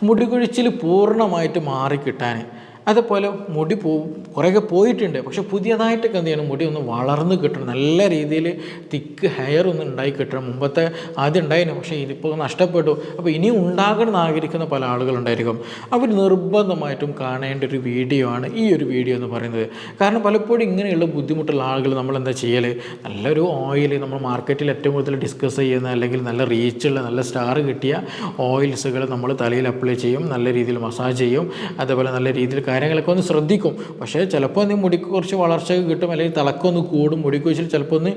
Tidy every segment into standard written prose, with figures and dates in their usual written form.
മുടി കൊഴിച്ചിൽ പൂർണ്ണമായിട്ട് മാറിക്കിട്ടാൻ, അതുപോലെ മുടി കുറേയൊക്കെ പോയിട്ടുണ്ട്, പക്ഷെ പുതിയതായിട്ടൊക്കെ എന്ത് ചെയ്യണം, മുടി ഒന്ന് വളർന്ന് കിട്ടണം, നല്ല രീതിയിൽ തിക്ക് ഹെയർ ഒന്ന് ഉണ്ടായി കിട്ടണം. മുമ്പത്തെ ആദ്യം ഉണ്ടായിരുന്നു, പക്ഷേ ഇതിപ്പോൾ നഷ്ടപ്പെട്ടു. അപ്പോൾ ഇനിയും ഉണ്ടാകണമെന്ന് ആഗ്രഹിക്കുന്ന പല ആളുകളുണ്ടായിരിക്കും. അവർ നിർബന്ധമായിട്ടും കാണേണ്ട ഒരു വീഡിയോ ആണ് ഈ ഒരു വീഡിയോ എന്ന് പറയുന്നത്. കാരണം പലപ്പോഴും ഇങ്ങനെയുള്ള ബുദ്ധിമുട്ടുള്ള ആളുകൾ നമ്മൾ എന്താ ചെയ്യൽ, നല്ലൊരു ഓയിൽ, നമ്മൾ മാർക്കറ്റിൽ ഏറ്റവും കൂടുതൽ ഡിസ്കസ് ചെയ്യുന്ന അല്ലെങ്കിൽ നല്ല റീച്ചുള്ള നല്ല സ്റ്റാർ കിട്ടിയ ഓയിൽസുകൾ നമ്മൾ തലയിൽ അപ്ലൈ ചെയ്യും, നല്ല രീതിയിൽ മസാജ് ചെയ്യും, അതേപോലെ നല്ല രീതിയിൽ കാര്യങ്ങളൊക്കെ ഒന്ന് ശ്രദ്ധിക്കും. പക്ഷേ ചിലപ്പോൾ നീ മുടിക്ക് കുറച്ച് വളർച്ച കിട്ടും, അല്ലെങ്കിൽ തിളക്കമൊന്ന് കൂടും, മുടിക്ക് വെച്ചിട്ട് ചിലപ്പോൾ ഒന്ന്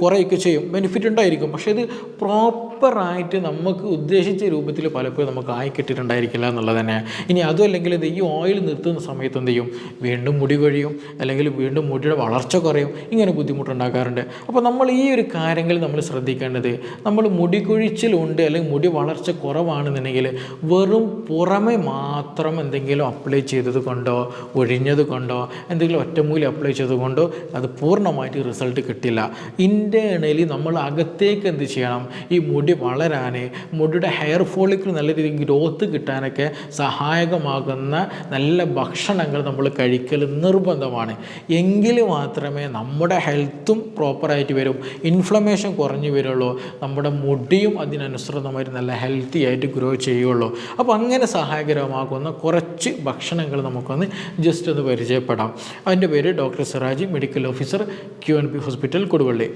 കുറയൊക്കെ ചെയ്യും, ബെനിഫിറ്റ് ഉണ്ടായിരിക്കും. പക്ഷേ ഇത് പ്രോപ്പറായിട്ട് നമുക്ക് ഉദ്ദേശിച്ച രൂപത്തിൽ പലപ്പോഴും നമുക്ക് ആയി കിട്ടിയിട്ടുണ്ടായിരിക്കില്ല എന്നുള്ളത് തന്നെയാണ്. ഇനി അതും അല്ലെങ്കിൽ ഈ ഓയിൽ നിർത്തുന്ന സമയത്ത് എന്ത് ചെയ്യും, വീണ്ടും മുടി കൊഴിയും, അല്ലെങ്കിൽ വീണ്ടും മുടിയുടെ വളർച്ച കുറയും, ഇങ്ങനെ ബുദ്ധിമുട്ടുണ്ടാക്കാറുണ്ട്. അപ്പോൾ നമ്മൾ ഈ ഒരു കാര്യങ്ങൾ നമ്മൾ ശ്രദ്ധിക്കേണ്ടത്, നമ്മൾ മുടി കൊഴിച്ചിലുണ്ട് അല്ലെങ്കിൽ മുടി വളർച്ച കുറവാണെന്നുണ്ടെങ്കിൽ വെറും പുറമെ മാത്രം എന്തെങ്കിലും അപ്ലൈ ചെയ്തത് കൊണ്ടോ ഒഴിഞ്ഞത് കൊണ്ടോ എന്തെങ്കിലും ഒറ്റമൂലി അപ്ലൈ ചെയ്തത് കൊണ്ടോ അത് പൂർണ്ണമായിട്ട് റിസൾട്ട് കിട്ടില്ല. ഇൻറ്റേർണലി നമ്മൾ അകത്തേക്ക് എന്ത് ചെയ്യണം, ഈ മുടി വളരാൻ, മുടിയുടെ ഹെയർ ഫോളിക്കിൾ നല്ല രീതിയിൽ ഗ്രോത്ത് കിട്ടാനൊക്കെ സഹായകമാകുന്ന നല്ല ഭക്ഷണങ്ങൾ നമ്മൾ കഴിക്കൽ നിർബന്ധമാണ്. എങ്കിൽ മാത്രമേ നമ്മുടെ ഹെൽത്തും പ്രോപ്പറായിട്ട് വരും, ഇൻഫ്ലമേഷൻ കുറഞ്ഞു വരുള്ളൂ, നമ്മുടെ മുടിയും അതിനനുസൃതമായിട്ട് നല്ല ഹെൽത്തി ആയിട്ട് ഗ്രോ ചെയ്യുള്ളൂ. അപ്പോൾ അങ്ങനെ സഹായകരമാകുന്ന കുറച്ച് ഭക്ഷണങ്ങൾ നമുക്കൊന്ന് ജസ്റ്റ് ഒന്ന് പരിചയപ്പെടാം. അതിൻ്റെ പേര് doctor Siraj, medical officer, QNP hospital, Koduvally.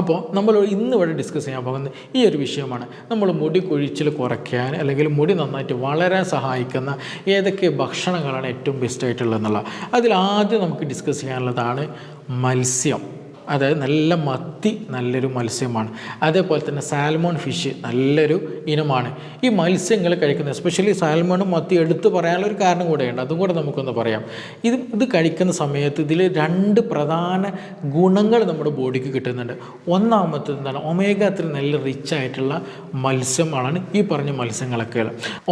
അപ്പോൾ നമ്മൾ ഇന്ന് ഇവിടെ ഡിസ്കസ് ചെയ്യാൻ പോകുന്നത് ഈ ഒരു വിഷയമാണ്. നമ്മൾ മുടി കൊഴിച്ചിൽ കുറയ്ക്കാൻ അല്ലെങ്കിൽ മുടി നന്നായിട്ട് വളരാൻ സഹായിക്കുന്ന ഏതൊക്കെ ഭക്ഷണങ്ങളാണ് ഏറ്റവും ബെസ്റ്റായിട്ടുള്ളതെന്നുള്ള. അതിലാദ്യം നമുക്ക് ഡിസ്കസ് ചെയ്യാനുള്ളതാണ് മത്സ്യം. അതായത് നല്ല മത്തി നല്ലൊരു മത്സ്യമാണ്. അതേപോലെ തന്നെ സാൽമോൺ ഫിഷ് നല്ലൊരു ഇനമാണ്. ഈ മത്സ്യങ്ങൾ കഴിക്കുന്നത്, എസ്പെഷ്യലി സാൽമോണും മത്തി എടുത്ത് പറയാനുള്ള ഒരു കാരണം കൂടെയുണ്ട്, അതും കൂടെ നമുക്കൊന്ന് പറയാം. ഇത് കഴിക്കുന്ന സമയത്ത് ഇതിൽ 2 പ്രധാന ഗുണങ്ങൾ നമ്മുടെ ബോഡിക്ക് കിട്ടുന്നുണ്ട്. ഒന്നാമത്തത് എന്താണ്, ഒമേഗ 3 നല്ല റിച്ച് ആയിട്ടുള്ള മത്സ്യമാണ് ഈ പറഞ്ഞ മത്സ്യങ്ങളൊക്കെ.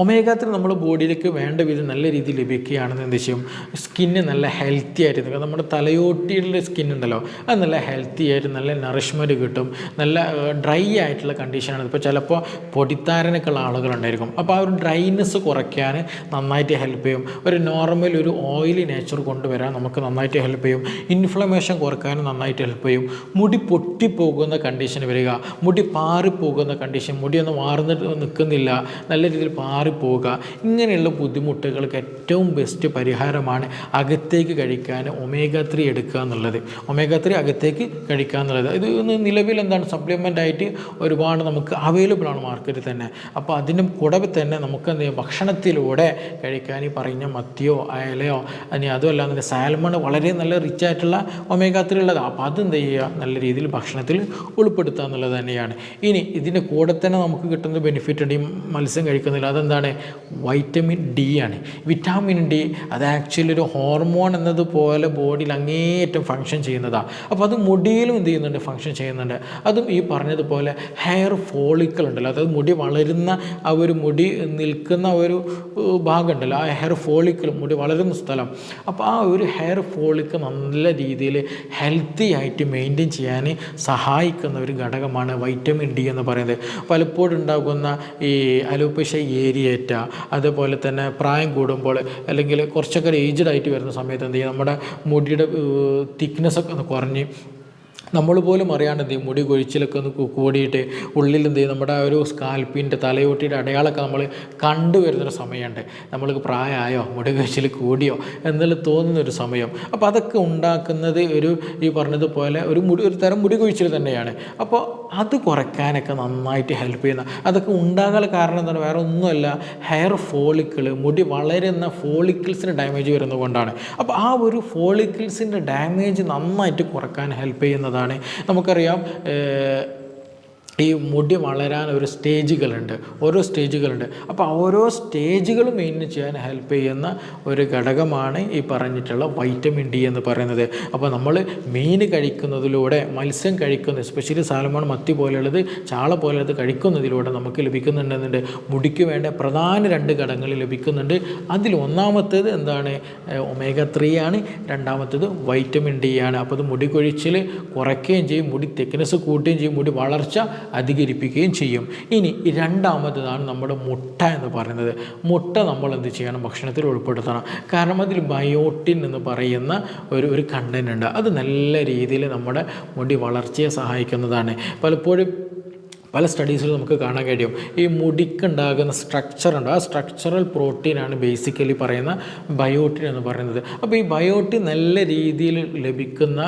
ഒമേഗ 3 നമ്മുടെ ബോഡിയിലേക്ക് വേണ്ട വിധം നല്ല രീതിയിൽ ലഭിക്കുകയാണെന്ന് എന്ത് ചെയ്യും, സ്കിന്ന് നല്ല ഹെൽത്തി ആയിട്ട് നിൽക്കുക. നമ്മുടെ തലയോട്ടിയുടെ സ്കിന്നുണ്ടല്ലോ, അത് നല്ല ഹെൽത്തി ആയിട്ട് നല്ല നറിഷ്മെൻറ്റ് കിട്ടും. നല്ല ഡ്രൈ ആയിട്ടുള്ള കണ്ടീഷനാണ്. ഇപ്പോൾ ചിലപ്പോൾ പൊടിത്താരനൊക്കെ ഉള്ള ആളുകളുണ്ടായിരിക്കും. അപ്പോൾ ആ ഒരു ഡ്രൈനെസ് കുറയ്ക്കാൻ നന്നായിട്ട് ഹെൽപ്പ് ചെയ്യും. ഒരു നോർമൽ ഒരു ഓയിലി നേച്ചർ കൊണ്ടുവരാൻ നമുക്ക് നന്നായിട്ട് ഹെൽപ്പ് ചെയ്യും. ഇൻഫ്ലമേഷൻ കുറയ്ക്കാനും നന്നായിട്ട് ഹെൽപ്പ് ചെയ്യും. മുടി പൊട്ടിപ്പോകുന്ന കണ്ടീഷൻ വരിക, മുടി പാറിപ്പോകുന്ന കണ്ടീഷൻ, മുടിയൊന്നും വാർന്നിട്ട് നിൽക്കുന്നില്ല, നല്ല രീതിയിൽ പാറിപ്പോവുക, ഇങ്ങനെയുള്ള ബുദ്ധിമുട്ടുകൾക്ക് ഏറ്റവും ബെസ്റ്റ് പരിഹാരമാണ് അകത്തേക്ക് കഴിക്കാൻ ഒമേഗ 3 എടുക്കുക എന്നുള്ളത്. ഒമേഗ 3 അകത്തേക്ക് കഴിക്കുക എന്നുള്ളത് ഇത് നിലവിൽ എന്താണ് സപ്ലിമെൻ്റ് ആയിട്ട് ഒരുപാട് നമുക്ക് അവൈലബിൾ ആണ് മാർക്കറ്റിൽ തന്നെ. അപ്പോൾ അതിനും കൂടെ തന്നെ നമുക്ക് എന്ത് ചെയ്യാം, ഭക്ഷണത്തിലൂടെ കഴിക്കാൻ ഈ പറഞ്ഞ മത്തിയോ അയലയോ ഇനി അതുമല്ല തന്നെ സാൽമൺ വളരെ നല്ല റിച്ച് ആയിട്ടുള്ള ഒമേഗ 3 ഉള്ളത്. അപ്പോൾ അതെന്ത് ചെയ്യുക, നല്ല രീതിയിൽ ഭക്ഷണത്തിൽ ഉൾപ്പെടുത്തുക എന്നുള്ളത് തന്നെയാണ്. ഇനി ഇതിൻ്റെ കൂടെ തന്നെ നമുക്ക് കിട്ടുന്ന ബെനിഫിറ്റ് ഉണ്ട് ഈ മത്സ്യം കഴിക്കുന്നില്ല. അതെന്താണ്, വൈറ്റമിൻ ഡി ആണ്. വിറ്റാമിൻ ഡി അത് ആക്ച്വലി ഒരു ഹോർമോൺ എന്നതുപോലെ ബോഡിയിൽ അങ്ങേയറ്റം ഫങ്ഷൻ ചെയ്യുന്നതാണ്. അപ്പോൾ അത് മുടിയിലും എന്ത് ചെയ്യുന്നുണ്ട്, ഫങ്ഷൻ ചെയ്യുന്നുണ്ട്. അതും ഈ പറഞ്ഞതുപോലെ ഹെയർ ഫോളിക്കിൾ ഉണ്ടല്ലോ, അതായത് മുടി വളരുന്ന ആ ഒരു മുടി നിൽക്കുന്ന ഒരു ഭാഗമുണ്ടല്ലോ, ആ ഹെയർ ഫോളിക്കിൾ, മുടി വളരുന്ന സ്ഥലം. അപ്പോൾ ആ ഒരു ഹെയർ ഫോളിക്കിൾ നല്ല രീതിയിൽ ഹെൽത്തി ആയിട്ട് മെയിൻറ്റെയിൻ ചെയ്യാൻ സഹായിക്കുന്ന ഒരു ഘടകമാണ് വൈറ്റമിൻ ഡി എന്ന് പറയുന്നത്. പലപ്പോഴും ഉണ്ടാകുന്ന ഈ അലോപേഷ്യ ഏരിയേറ്റ, അതുപോലെ തന്നെ പ്രായം കൂടുമ്പോൾ അല്ലെങ്കിൽ കുറച്ചൊക്കെ ഏജ്ഡ് ആയിട്ട് വരുന്ന സമയത്ത് എന്ത് ചെയ്യുക, നമ്മുടെ മുടിയുടെ തിക്നെസ്സൊക്കെ ഒന്ന് കുറഞ്ഞ് നമ്മൾ പോലും അറിയാണ്ട് എന്ത് ചെയ്യും, മുടി കൊഴിച്ചിലൊക്കെ ഒന്ന് കൂടിയിട്ട് ഉള്ളിൽ എന്ത് ചെയ്യും, നമ്മുടെ ആ ഒരു സ്കാൽപ്പിൻ്റെ തലയോട്ടിയുടെ അടയാളമൊക്കെ നമ്മൾ കണ്ടുവരുന്നൊരു സമയമുണ്ട്. നമ്മൾക്ക് പ്രായമായോ, മുടി കൊഴിച്ചിൽ കൂടിയോ എന്നുള്ള തോന്നുന്നൊരു സമയം. അപ്പോൾ അതൊക്കെ ഉണ്ടാക്കുന്നത് ഈ പറഞ്ഞതുപോലെ ഒരു തരം മുടി കൊഴിച്ചിൽ തന്നെയാണ്. അപ്പോൾ അത് കുറയ്ക്കാനൊക്കെ നന്നായിട്ട് ഹെൽപ്പ് ചെയ്യുന്ന, അതൊക്കെ ഉണ്ടാകാൻ കാരണം എന്താണ്, വേറെ ഒന്നുമല്ല, ഹെയർ ഫോളിക്കിൾ, മുടി വളരുന്ന ഫോളിക്കിൾസിന് ഡാമേജ് വരുന്നത് കൊണ്ടാണ്. അപ്പോൾ ആ ഒരു ഫോളിക്കിൾസിൻ്റെ ഡാമേജ് നന്നായിട്ട് കുറയ്ക്കാൻ ഹെൽപ്പ് ചെയ്യുന്നതാണ്. നമുക്കറിയാം ഈ മുടി വളരാൻ ഒരു സ്റ്റേജുകളുണ്ട്, ഓരോ സ്റ്റേജുകളുണ്ട്. അപ്പോൾ ഓരോ സ്റ്റേജുകൾ മെയിൻറ്റെയിൻ ചെയ്യാൻ ഹെൽപ്പ് ചെയ്യുന്ന ഒരു ഘടകമാണ് ഈ പറഞ്ഞിട്ടുള്ള വൈറ്റമിൻ ഡി എന്ന് പറയുന്നത്. അപ്പോൾ നമ്മൾ മീൻ കഴിക്കുന്നതിലൂടെ, മത്സ്യം കഴിക്കുന്ന എസ്പെഷ്യലി സാൽമൺ, മത്തി പോലെയുള്ളത്, ചാള പോലെയുള്ളത് കഴിക്കുന്നതിലൂടെ നമുക്ക് ലഭിക്കുന്നുണ്ടെന്നുണ്ട് മുടിക്ക് വേണ്ട പ്രധാന 2 ഘടകങ്ങൾ ലഭിക്കുന്നുണ്ട്. അതിൽ ഒന്നാമത്തേത് എന്താണ്? ഒമേഗ 3 ആണ്. രണ്ടാമത്തേത് വൈറ്റമിൻ ഡി ആണ്. അപ്പോൾ അത് മുടി കൊഴിച്ചിൽ കുറയ്ക്കുകയും ചെയ്യും, മുടി തിക്നെസ് കൂട്ടുകയും ചെയ്യും, മുടി വളർച്ച അധികരിപ്പിക്കുകയും ചെയ്യും. ഇനി രണ്ടാമത്തേതാണ് നമ്മുടെ മുട്ട എന്ന് പറയുന്നത്. മുട്ട നമ്മൾ എന്ത് ചെയ്യണം? ഭക്ഷണത്തിൽ ഉൾപ്പെടുത്തണം. കാരണം അതിൽ ബയോട്ടിൻ എന്ന് പറയുന്ന ഒരു കണ്ടന്റ് ഉണ്ട്. അത് നല്ല രീതിയിൽ നമ്മുടെ മുടി വളർച്ചയെ സഹായിക്കുന്നതാണ്. പലപ്പോഴും പല സ്റ്റഡീസിലും നമുക്ക് കാണാൻ കഴിയും ഈ മുടിക്കുണ്ടാകുന്ന സ്ട്രക്ചറുണ്ട്, ആ സ്ട്രക്ചറൽ പ്രോട്ടീനാണ് ബേസിക്കലി പറയുന്ന ബയോട്ടിൻ എന്ന് പറയുന്നത്. അപ്പോൾ ഈ ബയോട്ടിൻ നല്ല രീതിയിൽ ലഭിക്കുന്ന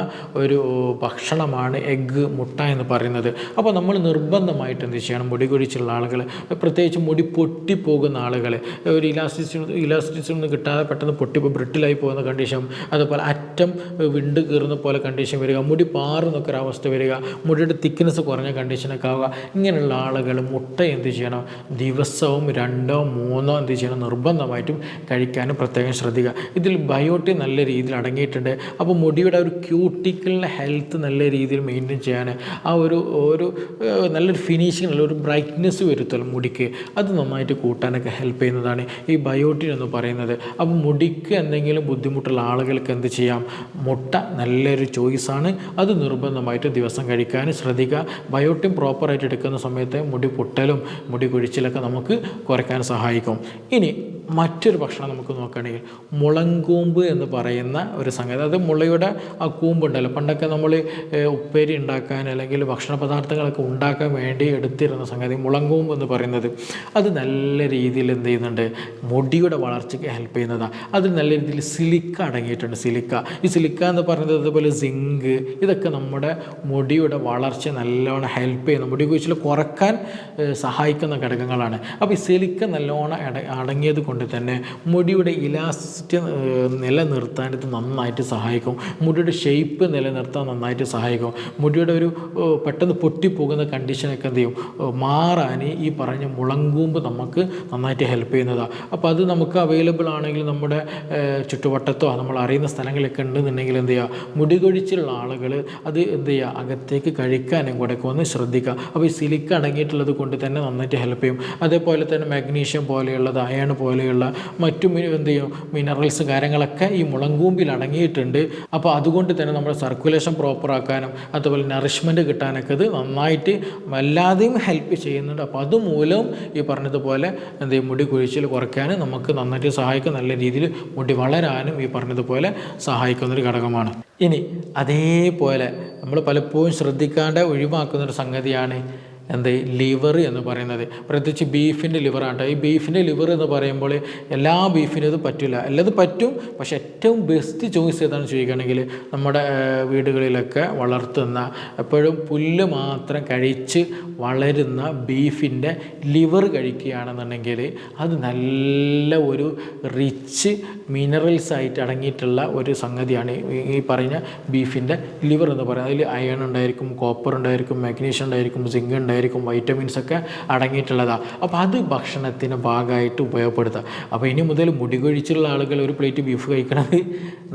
ഒരു ഭക്ഷണമാണ് എഗ്ഗ്, മുട്ട എന്ന് പറയുന്നത്. അപ്പോൾ നമ്മൾ നിർബന്ധമായിട്ട് എന്ത് ചെയ്യണം? മുടി കൊഴിച്ചുള്ള ആളുകൾ, പ്രത്യേകിച്ച് മുടി പൊട്ടിപ്പോകുന്ന ആളുകൾ, ഒരു ഇലാസ്റ്റിസിറ്റി ഒന്നും കിട്ടാതെ പെട്ടെന്ന് ബ്രിട്ടിലായി പോകുന്ന കണ്ടീഷൻ, അതുപോലെ അറ്റം വിണ്ട് കീറുന്ന പോലെ കണ്ടീഷൻ വരിക, മുടി പാറുന്നൊക്കെ ഒരു അവസ്ഥ വരിക, മുടിയുടെ തിക്നെസ് കുറഞ്ഞ കണ്ടീഷനൊക്കെ ആവുക, ഇങ്ങനെയുള്ള ആളുകൾ മുട്ട എന്ത് ചെയ്യണം? ദിവസവും 2 or 3 എന്ത് ചെയ്യണം? നിർബന്ധമായിട്ടും കഴിക്കാനും പ്രത്യേകം ശ്രദ്ധിക്കുക. ഇതിൽ ബയോട്ടിൻ നല്ല രീതിയിൽ അടങ്ങിയിട്ടുണ്ട്. അപ്പോൾ മുടിയുടെ ഒരു ക്യൂട്ടിക്കലിൻ്റെ ഹെൽത്ത് നല്ല രീതിയിൽ മെയിൻറ്റെയിൻ ചെയ്യാൻ, ആ ഒരു നല്ലൊരു ഫിനിഷിങ്, നല്ലൊരു ബ്രൈറ്റ്നെസ് വരുത്തല്ലോ മുടിക്ക്, അത് നന്നായിട്ട് കൂട്ടാനൊക്കെ ഹെൽപ്പ് ചെയ്യുന്നതാണ് ഈ ബയോട്ടിൻ എന്ന് പറയുന്നത്. അപ്പോൾ മുടിക്ക് എന്തെങ്കിലും ബുദ്ധിമുട്ടുള്ള ആളുകൾക്ക് എന്ത് ചെയ്യാം? മുട്ട നല്ലൊരു ചോയ്സാണ്. അത് നിർബന്ധമായിട്ട് ദിവസം കഴിക്കാൻ ശ്രദ്ധിക്കുക. ബയോട്ടിൻ പ്രോപ്പറായിട്ട് എടുക്കുന്ന സമയത്ത് മുടി പൊട്ടലും മുടി കൊഴിച്ചിലൊക്കെ നമുക്ക് കുറയ്ക്കാൻ സഹായിക്കും. ഇനി മറ്റൊരു ഭക്ഷണം നമുക്ക് നോക്കുകയാണെങ്കിൽ മുളങ്കൂമ്പ് എന്ന് പറയുന്ന ഒരു സംഗതി. അത് മുളയുടെ ആ കൂമ്പുണ്ടല്ലോ, പണ്ടൊക്കെ നമ്മൾ ഉപ്പേരി ഉണ്ടാക്കാൻ അല്ലെങ്കിൽ ഭക്ഷണ പദാർത്ഥങ്ങളൊക്കെ ഉണ്ടാക്കാൻ വേണ്ടി എടുത്തിരുന്ന സംഗതി മുളങ്കൂമ്പ് എന്ന് പറയുന്നത്. അത് നല്ല രീതിയിൽ എന്ത് ചെയ്യുന്നുണ്ട്? മുടിയുടെ വളർച്ചയ്ക്ക് ഹെൽപ്പ് ചെയ്യുന്നതാണ്. അതിൽ നല്ല രീതിയിൽ സിലിക്ക അടങ്ങിയിട്ടുണ്ട്. ഈ സിലിക്ക എന്ന് പറയുന്നത് അതുപോലെ സിങ്ക്, ഇതൊക്കെ നമ്മുടെ മുടിയുടെ വളർച്ച നല്ലോണം ഹെൽപ്പ് ചെയ്യുന്ന, മുടി കൊഴിച്ചിൽ കുറക്കാൻ സഹായിക്കുന്ന ഘടകങ്ങളാണ്. അപ്പോൾ ഈ സിലിക്ക നല്ലോണം അടങ്ങിയത് കൊണ്ട് തന്നെ മുടിയുടെ ഇലാസ്റ്റിസിറ്റി നിലനിർത്താൻ ഇത് നന്നായിട്ട് സഹായിക്കും. മുടിയുടെ ഷേപ്പ് നിലനിർത്താൻ നന്നായിട്ട് സഹായിക്കും. മുടിയുടെ ഒരു പെട്ടെന്ന് പൊട്ടിപ്പോകുന്ന കണ്ടീഷനൊക്കെ എന്ത് ചെയ്യും? മാറാൻ ഈ പറഞ്ഞ മുളങ്കൂമ്പ് നമുക്ക് നന്നായിട്ട് ഹെൽപ്പ് ചെയ്യുന്നതാണ്. അപ്പോൾ അത് നമുക്ക് അവൈലബിൾ ആണെങ്കിൽ നമ്മുടെ ചുറ്റുവട്ടത്തോ നമ്മൾ അറിയുന്ന സ്ഥലങ്ങളൊക്കെ ഉണ്ടെന്നുണ്ടെങ്കിൽ എന്ത് ചെയ്യുക? മുടി കൊഴിച്ചിലുള്ള ആളുകൾ അത് എന്ത് ചെയ്യുക? അകത്തേക്ക് കഴിക്കാനും കൂടെ ഒന്ന് ശ്രദ്ധിക്കുക. അപ്പോൾ ഈ സിലിക്ക അടങ്ങിയിട്ടുള്ളത് കൊണ്ട് തന്നെ നന്നായിട്ട് ഹെൽപ്പ് ചെയ്യും. അതേപോലെ തന്നെ മാഗ്നീഷ്യം പോലെയുള്ളത്, അയൺ പോലെയുള്ള മറ്റു എന്ത് ചെയ്യും? മിനറൽസ് കാര്യങ്ങളൊക്കെ ഈ മുളങ്കൂമ്പിൽ അടങ്ങിയിട്ടുണ്ട്. അപ്പോൾ അതുകൊണ്ട് തന്നെ നമ്മുടെ സർക്കുലേഷൻ പ്രോപ്പറാക്കാനും അതുപോലെ നറിഷ്മെൻറ്റ് കിട്ടാനൊക്കെ ഇത് നന്നായിട്ട് വല്ലാതെയും ഹെൽപ്പ് ചെയ്യുന്നുണ്ട്. അപ്പോൾ അതുമൂലം ഈ പറഞ്ഞതുപോലെ എന്ത് ചെയ്യും? മുടി കൊഴിച്ചിൽ കുറയ്ക്കാനും നമുക്ക് നന്നായിട്ട് സഹായിക്കും. നല്ല രീതിയിൽ മുടി വളരാനും ഈ പറഞ്ഞതുപോലെ സഹായിക്കുന്നൊരു ഘടകമാണ്. ഇനി അതേപോലെ നമ്മൾ പലപ്പോഴും ശ്രദ്ധിക്കാണ്ട് ഒഴിവാക്കുന്നൊരു സംഗതിയാണ് ലിവർ എന്ന് പറയുന്നത്. പ്രത്യേകിച്ച് ബീഫിൻ്റെ ലിവറാണ്. ഈ ബീഫിൻ്റെ ലിവർ എന്ന് പറയുമ്പോൾ എല്ലാ ബീഫിനും ഇത് പറ്റില്ല, എല്ലത് പറ്റും. പക്ഷേ ഏറ്റവും ബെസ്റ്റ് ചോയ്സ് ഏതാണെന്ന് ചോദിക്കുകയാണെങ്കിൽ നമ്മുടെ വീടുകളിലൊക്കെ വളർത്തുന്ന, എപ്പോഴും പുല്ല് മാത്രം കഴിച്ച് വളരുന്ന ബീഫിൻ്റെ ലിവർ കഴിക്കുകയാണെന്നുണ്ടെങ്കിൽ അത് നല്ല ഒരു റിച്ച് മിനറൽസ് ആയിട്ട് അടങ്ങിയിട്ടുള്ള ഒരു സംഗതിയാണ് ഈ പറഞ്ഞ ബീഫിൻ്റെ ലിവർ എന്ന് പറയുന്നത്. അതിൽ അയൺ ഉണ്ടായിരിക്കും, കോപ്പർ ഉണ്ടായിരിക്കും, മാഗ്നീഷ്യം ഉണ്ടായിരിക്കും, സിങ്ക് ഉണ്ടായിരിക്കും, വൈറ്റമിൻസൊക്കെ അടങ്ങിയിട്ടുള്ളതാണ്. അപ്പോൾ അത് ഭക്ഷണത്തിന് ഭാഗമായിട്ട് ഉപയോഗപ്പെടുത്തുക. അപ്പോൾ ഇനി മുതൽ മുടി കൊഴിച്ചിലുള്ള ആളുകൾ ഒരു പ്ലേറ്റ് ബീഫ് കഴിക്കണത്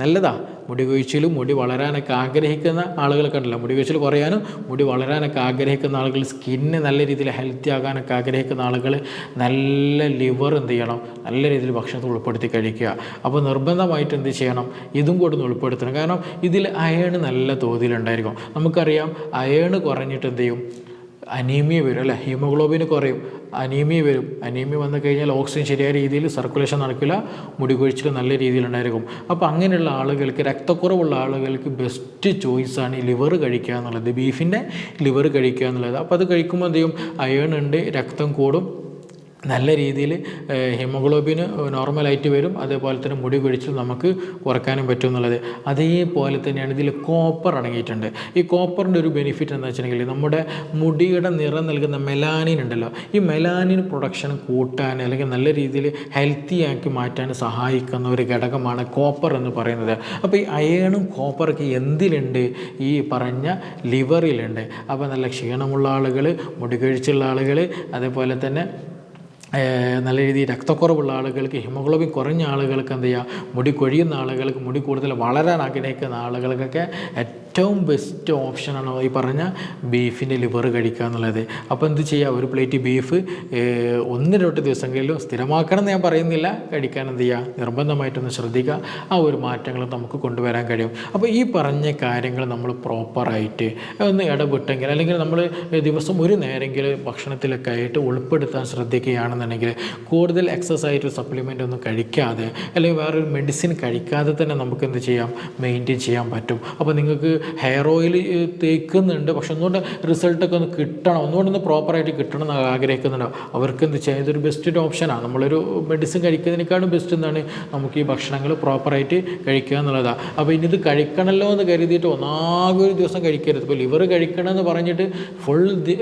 നല്ലതാണ്. മുടി കൊഴിച്ചിലും മുടി വളരാനൊക്കെ ആഗ്രഹിക്കുന്ന ആളുകളൊക്കെ ഉണ്ടല്ലോ, മുടി കൊഴിച്ചിൽ കുറയാനും മുടി വളരാനൊക്കെ ആഗ്രഹിക്കുന്ന ആളുകൾ, സ്കിന്ന് നല്ല രീതിയിൽ ഹെൽത്തി ആകാനൊക്കെ ആഗ്രഹിക്കുന്ന ആളുകൾ നല്ല ലിവർ എന്ത് ചെയ്യണം? നല്ല രീതിയിൽ ഭക്ഷണത്തിൽ ഉൾപ്പെടുത്തി കഴിക്കുക. അപ്പോൾ നിർബന്ധമായിട്ട് എന്ത് ചെയ്യണം? ഇതും കൂടെ ഒന്ന് ഉൾപ്പെടുത്തണം. കാരണം ഇതിൽ അയൺ നല്ല തോതിലുണ്ടായിരിക്കും. നമുക്കറിയാം അയൺ കുറഞ്ഞിട്ട് എന്ത് ചെയ്യും? അനീമിയ വരും അല്ലേ? ഹീമോഗ്ലോബിന് കുറയും, അനീമിയ വരും. അനീമിയ വന്നു കഴിഞ്ഞാൽ ഓക്സിജൻ ശരിയായ രീതിയിൽ സർക്കുലേഷൻ നടക്കില്ല, മുടി കൊഴിച്ചിൽ നല്ല രീതിയിലുണ്ടായിരിക്കും. അപ്പോൾ അങ്ങനെയുള്ള ആളുകൾക്ക്, രക്തക്കുറവുള്ള ആളുകൾക്ക് ബെസ്റ്റ് ചോയ്സാണ് ഈ ലിവർ കഴിക്കുക എന്നുള്ളത്, ബീഫിൻ്റെ ലിവർ കഴിക്കുക എന്നുള്ളത്. അപ്പോൾ അത് കഴിക്കുമ്പോൾ എന്ത് ചെയ്യും? അയൺ ഉണ്ട്, രക്തം കൂടും, നല്ല രീതിയിൽ ഹീമോഗ്ലോബിന് നോർമലായിട്ട് വരും. അതേപോലെ തന്നെ മുടി കൊഴിച്ചിൽ നമുക്ക് കുറയ്ക്കാനും പറ്റും എന്നുള്ളത്. അതേപോലെ തന്നെയാണ് ഇതിൽ കോപ്പർ അടങ്ങിയിട്ടുണ്ട്. ഈ കോപ്പറിൻ്റെ ഒരു ബെനിഫിറ്റ് എന്താ വെച്ചിട്ടുണ്ടെങ്കിൽ നമ്മുടെ മുടിയുടെ നിറം നൽകുന്ന മെലാനിൻ ഉണ്ടല്ലോ, ഈ മെലാനിൻ പ്രൊഡക്ഷൻ കൂട്ടാൻ അല്ലെങ്കിൽ നല്ല രീതിയിൽ ഹെൽത്തി ആക്കി മാറ്റാൻ സഹായിക്കുന്ന ഒരു ഘടകമാണ് കോപ്പർ എന്ന് പറയുന്നത്. അപ്പോൾ ഈ അയേണും കോപ്പറൊക്കെ എന്തിലുണ്ട്? ഈ പറഞ്ഞ ലിവറിലുണ്ട്. അപ്പോൾ നല്ല ക്ഷീണമുള്ള ആളുകൾ, മുടി കൊഴിച്ചുള്ള ആളുകൾ, അതേപോലെ തന്നെ നല്ല രീതിയിൽ രക്തക്കുറവുള്ള ആളുകൾക്ക്, ഹീമോഗ്ലോബിൻ കുറഞ്ഞ ആളുകൾക്ക്, എന്ത് ചെയ്യുക, മുടി കൊഴിയുന്ന ആളുകൾക്ക്, മുടി കൂടുതൽ വളരാൻ ആഗ്രഹിക്കുന്ന ആളുകൾക്കൊക്കെ ഏറ്റവും ബെസ്റ്റ് ഓപ്ഷനാണ് ഈ പറഞ്ഞ ബീഫിൻ്റെ ലിവർ കഴിക്കുക എന്നുള്ളത്. അപ്പോൾ എന്ത് ചെയ്യുക, ഒരു പ്ലേറ്റ് ബീഫ് 1-2 ദിവസങ്ങളിലും സ്ഥിരമാക്കണം എന്ന് ഞാൻ പറയുന്നില്ല, കഴിക്കാൻ എന്ത് ചെയ്യുക, നിർബന്ധമായിട്ടൊന്ന് ശ്രദ്ധിക്കുക. ആ ഒരു മാറ്റങ്ങൾ നമുക്ക് കൊണ്ടുവരാൻ കഴിയും. അപ്പോൾ ഈ പറഞ്ഞ കാര്യങ്ങൾ നമ്മൾ പ്രോപ്പറായിട്ട് ഒന്ന് ഇടപെട്ടെങ്കിൽ, അല്ലെങ്കിൽ നമ്മൾ ദിവസം ഒരു നേരമെങ്കിലും ഭക്ഷണത്തിലൊക്കെ ആയിട്ട് ഉൾപ്പെടുത്താൻ ശ്രദ്ധിക്കുകയാണെന്നുണ്ടെങ്കിൽ, കൂടുതൽ എക്സസൈസ് സപ്ലിമെൻ്റ് ഒന്നും കഴിക്കാതെ അല്ലെങ്കിൽ വേറൊരു മെഡിസിൻ കഴിക്കാതെ തന്നെ നമുക്ക് എന്ത് ചെയ്യാം, മെയിൻറ്റെയിൻ ചെയ്യാൻ പറ്റും. അപ്പോൾ നിങ്ങൾക്ക് ഹെയർ ഓയിൽ തേക്കുന്നുണ്ട്, പക്ഷെ ഒന്നുകൊണ്ട് റിസൾട്ടൊക്കെ ഒന്ന് കിട്ടണം, ഒന്നുകൊണ്ടൊന്ന് പ്രോപ്പറായിട്ട് കിട്ടണം എന്ന് ആഗ്രഹിക്കുന്നുണ്ടോ, അവർക്ക് എന്ത് ചെയ്യാം, ഇതൊരു ബെസ്റ്റ് ഓപ്ഷനാണ്. നമ്മളൊരു മെഡിസിൻ കഴിക്കുന്നതിനേക്കാളും ബെസ്റ്റ് എന്താണ്, നമുക്ക് ഈ ഭക്ഷണങ്ങൾ പ്രോപ്പറായിട്ട് കഴിക്കുക എന്നുള്ളതാണ്. അപ്പോൾ ഇനി ഇത് കഴിക്കണമല്ലോ എന്ന് കരുതിയിട്ട് ഒന്നാകെ ഒരു ദിവസം കഴിക്കരുത്. ഇപ്പോൾ ലിവർ കഴിക്കണം എന്ന് പറഞ്ഞിട്ട്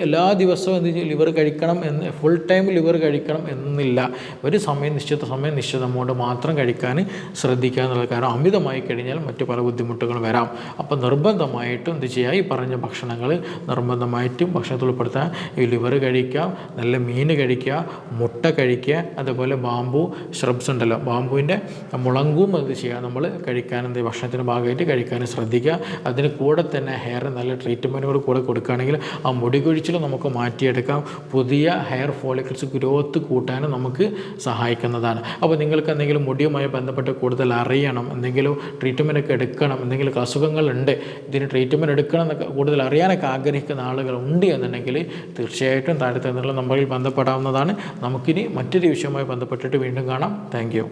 എല്ലാ ദിവസവും എന്ത് ചെയ്യും, ലിവർ കഴിക്കണം എന്ന്, ഫുൾ ടൈം ലിവർ കഴിക്കണം എന്നില്ല. ഒരു നിശ്ചിത എമൗണ്ട് മാത്രം കഴിക്കാൻ ശ്രദ്ധിക്കുക എന്നുള്ളത്. കാരണം അമിതമായി കഴിഞ്ഞാൽ മറ്റു പല ബുദ്ധിമുട്ടുകളും വരാം. അപ്പോൾ നിർബന്ധമായിട്ടും എന്ത് ചെയ്യുക, ഈ പറഞ്ഞ ഭക്ഷണങ്ങൾ നിർബന്ധമായിട്ടും ഭക്ഷണത്തിൽ ഉൾപ്പെടുത്താൻ. ഈ ലിവർ കഴിക്കുക, നല്ല മീൻ കഴിക്കുക, മുട്ട കഴിക്കുക, അതുപോലെ ബാമ്പു ഷ്രബ്സ് ഉണ്ടല്ലോ, ബാമ്പുവിൻ്റെ മുളങ്കും എന്ത് ചെയ്യുക, നമ്മൾ കഴിക്കാൻ എന്ത് ഭക്ഷണത്തിൻ്റെ ഭാഗമായിട്ട് കഴിക്കാൻ ശ്രദ്ധിക്കുക. അതിന് കൂടെ തന്നെ ഹെയർ നല്ല ട്രീറ്റ്മെൻറ്റുകൾ കൂടെ കൊടുക്കുകയാണെങ്കിൽ ആ മുടി കൊഴിച്ചിൽ നമുക്ക് മാറ്റിയെടുക്കാം. പുതിയ ഹെയർ ഫോളിക്കിൾസ് ഗ്രോത്ത് കൂട്ടാനും നമുക്ക് സഹായിക്കുന്നതാണ്. അപ്പോൾ നിങ്ങൾക്ക് എന്തെങ്കിലും മുടിയുമായി ബന്ധപ്പെട്ട് കൂടുതൽ അറിയണം, എന്തെങ്കിലും ട്രീറ്റ്മെൻറ്റൊക്കെ എടുക്കണം, എന്തെങ്കിലും അസുഖങ്ങളുണ്ട്, ഇതിന് ട്രീറ്റ്മെൻറ്റ് എടുക്കണം എന്നൊക്കെ കൂടുതൽ അറിയാനൊക്കെ ആഗ്രഹിക്കുന്ന ആളുകളുണ്ട് എന്നുണ്ടെങ്കിൽ തീർച്ചയായിട്ടും താഴെ തന്നുള്ള നമ്പറിൽ ബന്ധപ്പെടാവുന്നതാണ്. നമുക്കിനി മറ്റൊരു വിഷയവുമായി ബന്ധപ്പെട്ടിട്ട് വീണ്ടും കാണാം. Thank you.